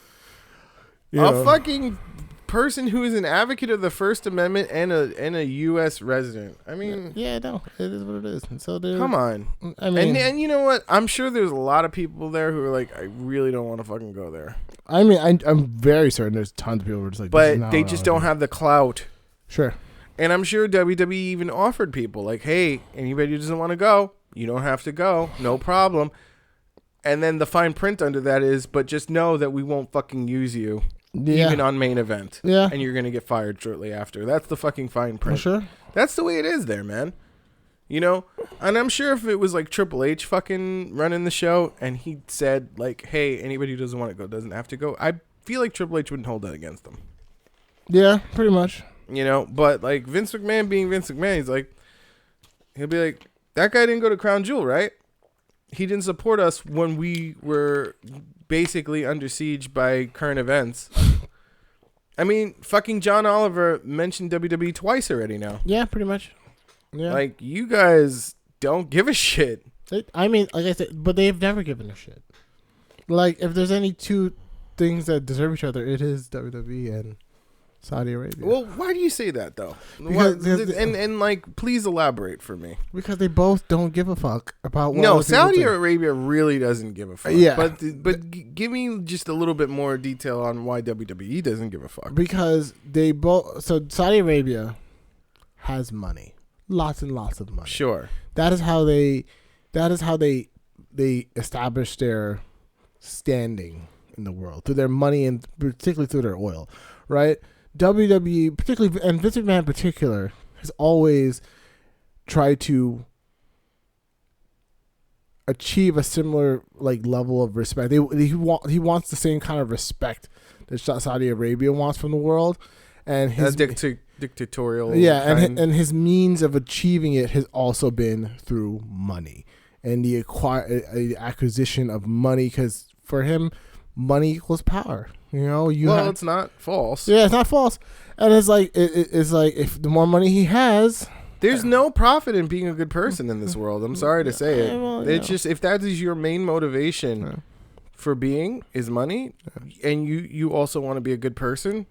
a fucking person who is an advocate of the First Amendment and a U.S. resident? I mean, no, it is what it is. So come on. I mean, and you know what? I'm sure there's a lot of people there who are like, I really don't want to fucking go there. I mean, I'm very certain there's tons of people who are just like, but they just don't have the clout. Sure. And I'm sure WWE even offered people like, hey, anybody who doesn't want to go, you don't have to go, no problem. And then the fine print under that is, but just know that we won't fucking use you. Yeah. Even on main event. Yeah. And you're going to get fired shortly after. That's the fucking fine print. For sure. That's the way it is there, man. You know? And I'm sure if it was like Triple H fucking running the show and he said, like, hey, anybody who doesn't want to go doesn't have to go, I feel like Triple H wouldn't hold that against them. Yeah, pretty much. You know? But, like, Vince McMahon being Vince McMahon, he's like, he'll be like, that guy didn't go to Crown Jewel, right? He didn't support us when we were basically under siege by current events. I mean, fucking John Oliver mentioned WWE twice already now. Yeah, pretty much. Yeah. Like, you guys don't give a shit. I mean, like I said, but they've never given a shit. Like, if there's any two things that deserve each other, it is WWE and Saudi Arabia. Well, why do you say that, though? And like, please elaborate for me. Because they both don't give a fuck about what No, other people Saudi think. Arabia really doesn't give a fuck. Yeah. But give me just a little bit more detail on why WWE doesn't give a fuck. Because they both... So, Saudi Arabia has money. Lots and lots of money. Sure. That is how they establish their standing in the world. Through their money and particularly through their oil. Right? WWE, particularly, and Vince McMahon in particular, has always tried to achieve a similar like level of respect. He wants the same kind of respect that Saudi Arabia wants from the world, and his dictatorial. Yeah, and his means of achieving it has also been through money and the acquisition of money. Because for him, money equals power. You know, it's not false. Yeah, it's not false, and it's like it's like if the more money he has, there's no profit in being a good person in this world. I'm sorry to say it. Well, it's just if that is your main motivation for being is money, and you also want to be a good person,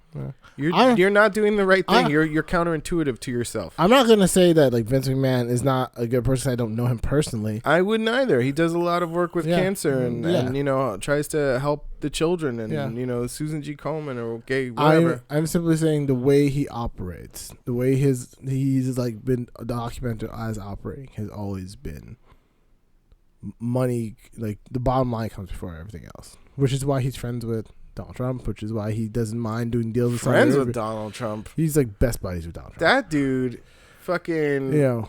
you're not doing the right thing. You're counterintuitive to yourself. I'm not gonna say that like Vince McMahon is not a good person. I don't know him personally. I wouldn't either. He does a lot of work with cancer and you know tries to help the children and you know Susan G. Komen or whatever. I'm simply saying the way he operates, the way he's like been documented as operating has always been money. Like the bottom line comes before everything else, which is why he's friends with Donald Trump, which is why he doesn't mind doing deals with friends with Donald Trump. He's like best buddies with Donald Trump. That dude fucking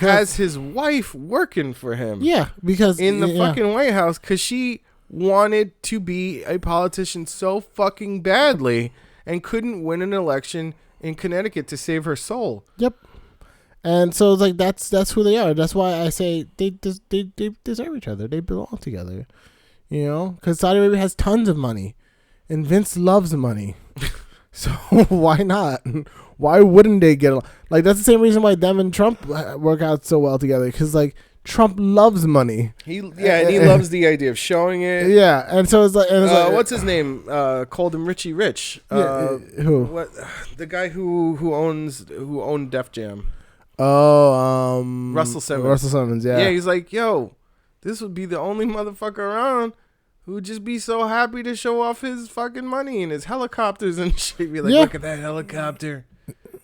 has his wife working for him. Yeah, because in the fucking White House, because she wanted to be a politician so fucking badly and couldn't win an election in Connecticut to save her soul. Yep. And so it's like that's who they are. That's why I say they deserve each other. They belong together. You know, because Saudi Arabia has tons of money, and Vince loves money. So why not? Why wouldn't they get along? Like that's the same reason why them and Trump work out so well together. Because like Trump loves money. He loves the idea of showing it. Yeah, and so it's like, what's his name? Called him Richie Rich. Who? What? The guy who owned Def Jam. Oh, Russell Simmons. Russell Simmons, yeah. Yeah, he's like, yo, this would be the only motherfucker around who would just be so happy to show off his fucking money and his helicopters and shit. Be like, look at that helicopter.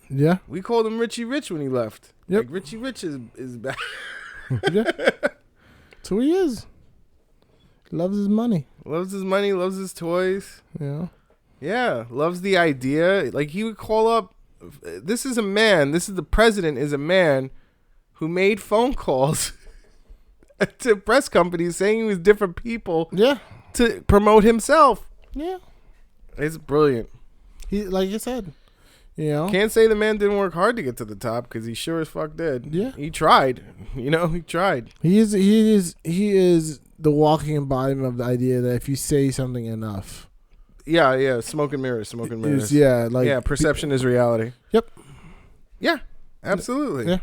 Yeah. We called him Richie Rich when he left. Yep. Like, Richie Rich is back. Yeah. That's who he is. Loves his money. Loves his money, loves his toys. Yeah. Yeah, loves the idea. Like, he would call up. This is the president is a man who made phone calls to press companies saying he was different people to promote himself. Yeah. It's brilliant. He, like you said, you know. Can't say the man didn't work hard to get to the top because he sure as fuck did. Yeah. He tried. You know, he tried. He is the walking embodiment of the idea that if you say something enough. Yeah, smoke and mirrors. Perception is reality. Yep. Yeah, absolutely. Yeah.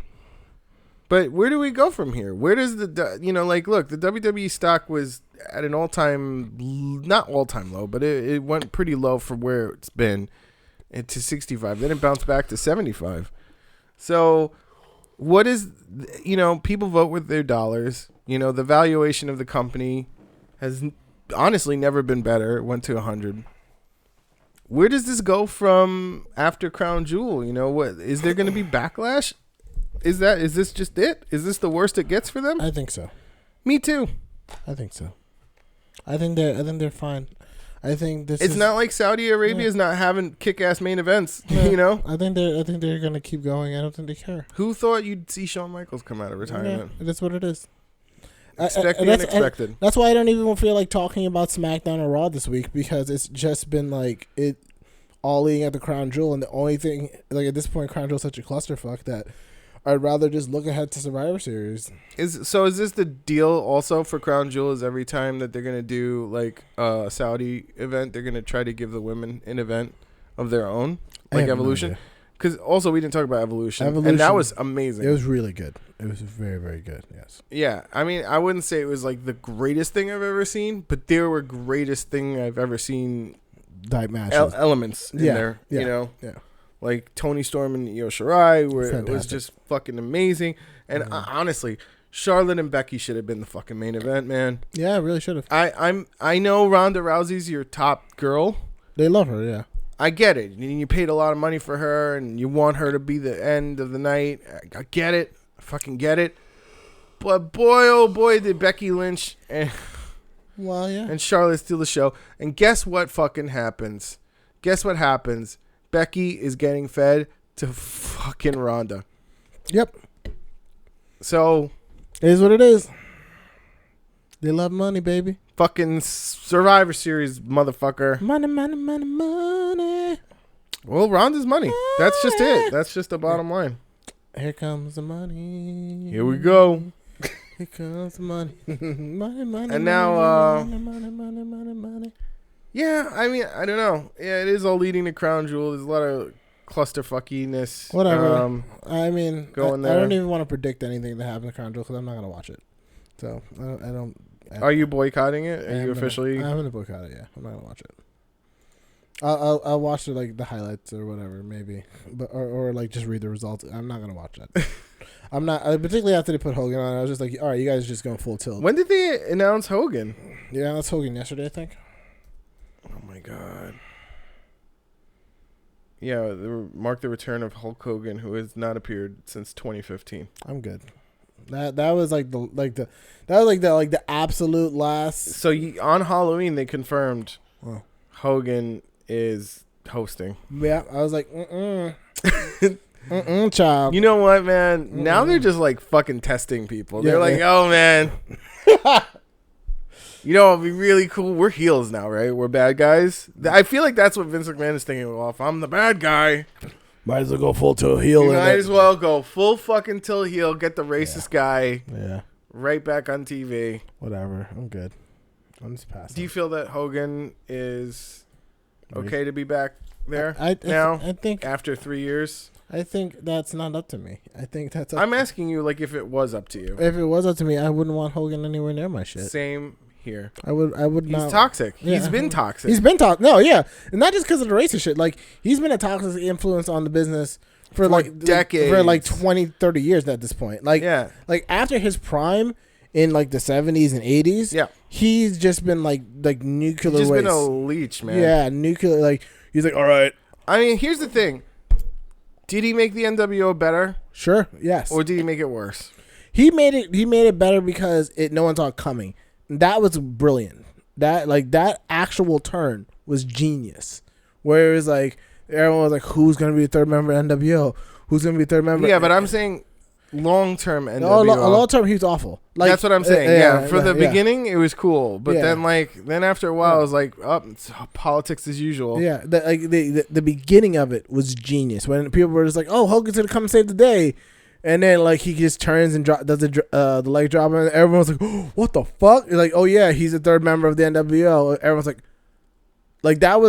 But where do we go from here? Where does look, the WWE stock was at an not all-time low, but it went pretty low from where it's been to 65. Then it bounced back to 75. So what is, people vote with their dollars. The valuation of the company has honestly never been better. It went to 100. Where does this go from after Crown Jewel? What is there going to be backlash? Is this just it? Is this the worst it gets for them? I think so. Me too. I think so. I think they're fine. I think it's not like Saudi Arabia is not having kick-ass main events. You know, I think they're gonna keep going. I don't think they care. Who thought you'd see Shawn Michaels come out of retirement? Yeah, that's what it is. Expect the unexpected. That's why I don't even feel like talking about SmackDown or Raw this week, because it's just been like it all leading at the Crown Jewel, and the only thing like at this point, Crown Jewel is such a clusterfuck that I'd rather just look ahead to Survivor Series. Is this the deal also for Crown Jewel? Is every time that they're gonna do like a Saudi event, they're gonna try to give the women an event of their own, like Evolution? Because also we didn't talk about Evolution, and that was amazing. It was really good. It was very, very good. Yes. Yeah, I mean, I wouldn't say it was like the greatest thing I've ever seen, but there were greatest thing I've ever seen. Type matches, elements in there. Yeah, you know. Yeah. Like Tony Storm and Io Shirai, where it was just fucking amazing. And honestly, Charlotte and Becky should have been the fucking main event, man. Yeah, really should have. I know Ronda Rousey's your top girl. They love her, yeah. I get it. You paid a lot of money for her, and you want her to be the end of the night. I get it. I fucking get it. But boy, oh boy, did Becky Lynch and Charlotte steal the show. And guess what fucking happens? Guess what happens? Becky is getting fed to fucking Ronda. Yep. So it is what it is. They love money, baby. Fucking Survivor Series, motherfucker. Money, money, money, money. Well, Ronda's money. That's just it. That's just the bottom line. Here comes the money. Here we go. Here comes the money. Money, money, and now, money. Yeah, I mean, I don't know. Yeah, it is all leading to Crown Jewel. There's a lot of clusterfuckiness. Whatever. I mean, going there. I don't even want to predict anything that happens to Crown Jewel because I'm not going to watch it. So, I don't. Are you boycotting it? Are you officially? I'm going to boycott it, yeah. I'm not going to watch it. I'll watch it, like the highlights or whatever, maybe. But or like just read the results. I'm not going to watch that. I'm not, particularly after they put Hogan on, I was just like, all right, you guys are just going full tilt. When did they announce Hogan? Yeah, that's Hogan yesterday, I think. Oh my god. Yeah, mark the return of Hulk Hogan, who has not appeared since 2015. I'm good. That was the absolute last. So on Halloween they confirmed Hogan is hosting. Yeah, I was like, child. You know what, man? Now they're just like fucking testing people. They're like, oh man. You know, it'd be really cool. We're heels now, right? We're bad guys. I feel like that's what Vince McMahon is thinking. Well, if I'm the bad guy, might as well go full tilt heel. You might as well go full fucking tilt heel. Get the racist guy. Yeah. Right back on TV. Whatever. I'm good. I'm just passing. Do you feel that Hogan is okay to be back there I think after 3 years? I think that's not up to me. I think that's. I'm asking you, like, if it was up to you. If it was up to me, I wouldn't want Hogan anywhere near my shit. Same here. I would not. He's toxic. Yeah. He's been toxic. He's been toxic. No, yeah, and not just because of the racist shit. Like, he's been a toxic influence on the business for like decades, for like 20, 30 years at this point. Like, yeah, like after his prime in like the 70s and 80s. Yeah, he's just been like nuclear. He's just waste. been a leech, man. Yeah, nuclear. Like, he's like, all right. I mean, here's the thing. Did he make the NWO better? Sure. Yes. Or did he make it worse? He made it better because no one saw it coming. That was brilliant. That actual turn was genius. Where it was like everyone was like, "Who's gonna be the third member of NWO? Who's gonna be the third member?" Yeah, but I'm saying long-term NWO. Long-term, he was awful. Like, that's what I'm saying. Yeah, for the beginning, it was cool, but then after a while, I was like, "Oh, it's politics as usual." Yeah, the beginning of it was genius when people were just like, "Oh, Hogan's gonna come save the day," and then like he just turns and does the leg drop, and everyone's like, oh, "What the fuck?" You're like, "Oh yeah, he's the third member of the NWO." Everyone's like, that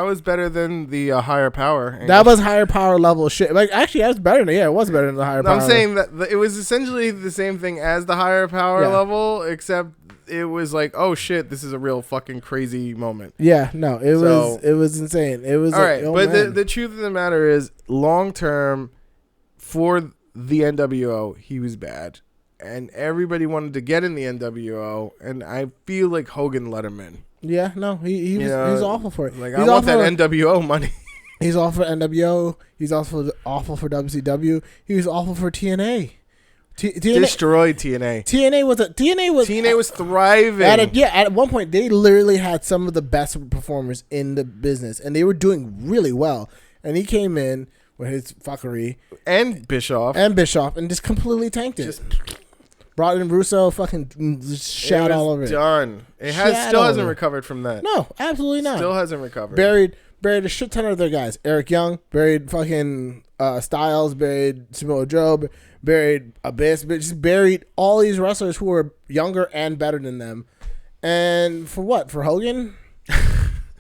was better than the higher power. Angle. That was higher power level shit. Like, actually, that was better than, it was better than the higher power. I'm saying that it was essentially the same thing as the higher power level, except it was like, oh shit, this is a real fucking crazy moment. Yeah, no, it was insane. It was all right, but the truth of the matter is, long term, for the NWO, he was bad, and everybody wanted to get in the NWO, and I feel like Hogan let him in. Yeah, no, he's awful for it. Like, I want that NWO money. He's awful for NWO. He's also awful for WCW. He was awful for TNA. destroyed TNA. TNA was thriving. At one point they literally had some of the best performers in the business, and they were doing really well. And he came in with his fuckery and Bischoff, and just completely tanked it. Brought in Russo, fucking shat all over it. Done. It still hasn't recovered from that. No, absolutely not. Still hasn't recovered. Buried a shit ton of their guys. Eric Young buried fucking Styles, buried Samoa Joe, buried Abyss, but just buried all these wrestlers who were younger and better than them. And for what? For Hogan?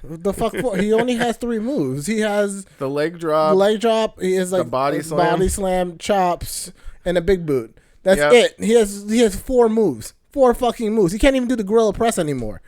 The fuck for? He only has 3 moves. He has the leg drop. He has like the body slam, chops, and a big boot. That's it. He has 4 moves. 4 fucking moves. He can't even do the gorilla press anymore.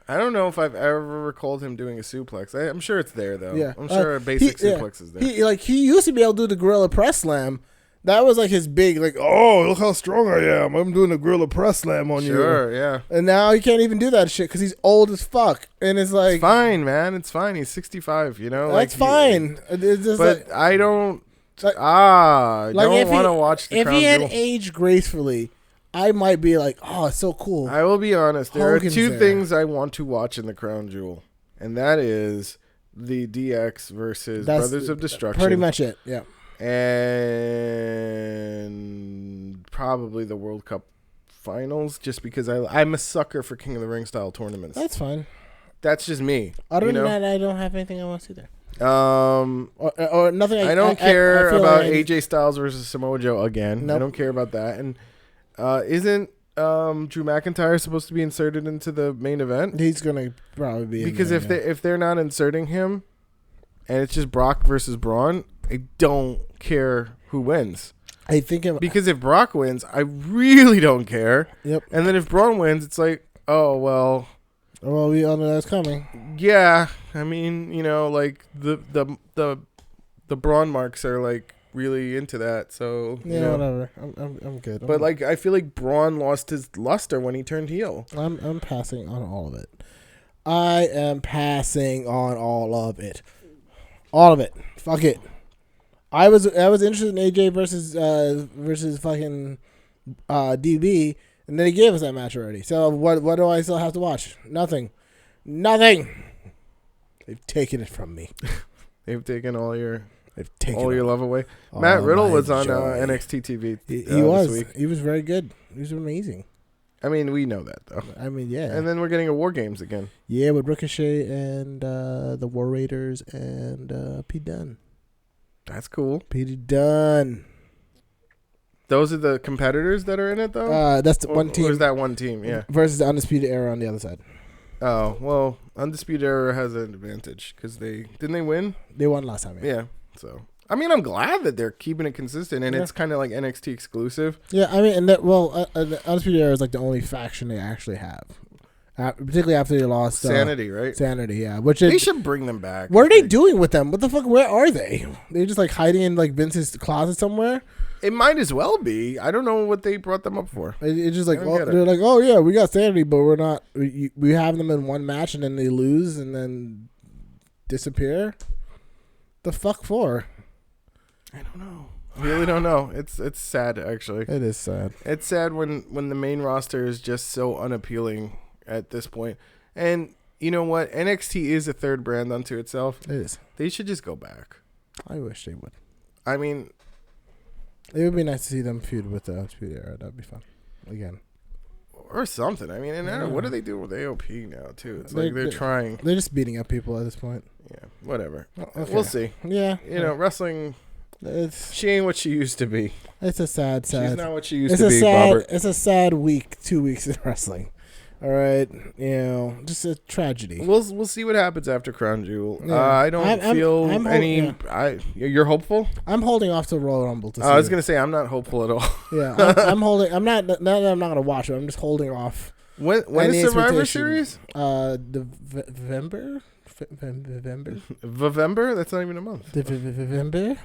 I don't know if I've ever recalled him doing a suplex. I'm sure it's there though. Yeah. I'm sure a basic suplex is there. He used to be able to do the gorilla press slam. That was like his big oh, look how strong I am. I'm doing a gorilla press slam on you. Sure, yeah. And now he can't even do that shit because he's old as fuck. And it's like, it's fine, man. It's fine. He's 65. You know, that's fine. It's just but I don't. I don't want to watch the If Crown he had Jewel. aged gracefully, I might be like, oh, it's so cool. I will be honest. There Hogan's are 2 there. things I want to watch in the Crown Jewel, and that is the DX versus Brothers of Destruction. Pretty much it. Yeah. And probably the World Cup finals, just because I'm a sucker for King of the Ring style tournaments. That's fine. That's just me. Other than that, I don't have anything I want to see there. Or nothing. I don't care about AJ Styles versus Samoa Joe again. Nope. I don't care about that. And isn't Drew McIntyre supposed to be inserted into the main event? He's gonna probably be because if they're not inserting him, and it's just Brock versus Braun, I don't care who wins. I think because if Brock wins, I really don't care. Yep. And then if Braun wins, it's like, oh well. Well, we all know that's coming. Yeah, I mean, you know, like the Braun marks are like really into that, so yeah, you know. whatever. I'm good. But like, I feel like Braun lost his luster when he turned heel. I'm passing on all of it. I am passing on all of it. All of it. Fuck it. I was interested in AJ versus fucking DB. And then he gave us that match already. So what do I still have to watch? Nothing. They've taken it from me. They've taken all your your love away. Matt Riddle was on NXT TV. He was. This week. He was very good. He was amazing. I mean, we know that though. I mean, yeah. And then we're getting a War Games again. Yeah, with Ricochet and the War Raiders and Pete Dunne. That's cool. Pete Dunne. Those are the competitors that are in it, though? That's the one team. Or is that one team, yeah. Versus the Undisputed Era on the other side. Oh, well, Undisputed Era has an advantage because didn't they win? They won last time, yeah. So, I mean, I'm glad that they're keeping it consistent, and it's kind of like NXT exclusive. Yeah, I mean, and the Undisputed Era is like the only faction they actually have. Particularly after they lost Sanity, right? Sanity, yeah. They should bring them back. What are they doing with them? What the fuck? Where are they? They're just like hiding in like Vince's closet somewhere. It might as well be. I don't know what they brought them up for. It's just like they're like, oh yeah, we got Sanity, but we're not. We have them in one match and then they lose and then disappear. The fuck for? I don't know. I really don't know. It's sad actually. It is sad. It's sad when the main roster is just so unappealing at this point. And you know what? NXT is a third brand unto itself. It is. They should just go back. I wish they would. I mean, it would be nice to see them feud with the Undisputed Era. That'd be fun. Again. Or something. I mean, and what are they doing with AOP now, too? It's like they're trying. They're just beating up people at this point. Yeah, whatever. Okay. We'll see. Yeah. You know, wrestling, she ain't what she used to be. It's a sad. She's not what she used to be, Robert. It's a sad week, 2 weeks in wrestling. All right, you know, just a tragedy. We'll see what happens after Crown Jewel. Yeah. I don't feel any. You're hopeful? I'm holding off to Royal Rumble to see. I was gonna say I'm not hopeful at all. Yeah, I'm holding. I'm not. Not that I'm not gonna watch it. I'm just holding off. When is Survivor Series? November. November? That's not even a month. November.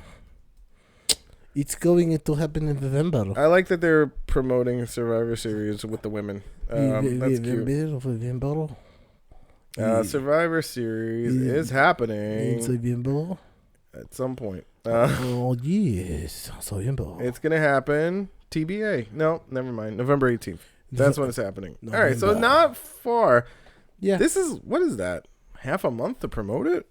It's going to happen in November. I like that they're promoting Survivor Series with the women. That's cute. Survivor Series is happening at some point. Oh, yes. It's going to happen. TBA. No, never mind. November 18th. That's when it's happening. All right, so not far. Yeah. What is that? Half a month to promote it?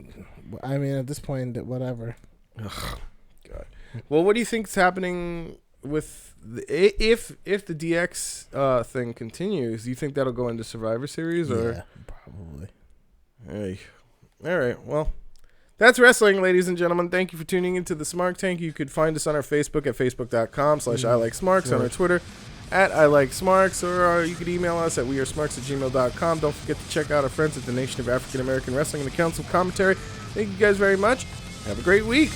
I mean, at this point, whatever. Ugh, God. Well, what do you think's happening with if the DX thing continues? Do you think that'll go into Survivor Series or? Yeah, probably. Hey. All right. Well, that's wrestling, ladies and gentlemen. Thank you for tuning into the Smark Tank. You could find us on our Facebook at facebook.com/ILikeSmarks, on our Twitter at ILikeSmarks, or you could email us at wearesmarks@gmail.com. Don't forget to check out our friends at the Nation of African American Wrestling and the Council of Commentary. Thank you guys very much. Have a great week.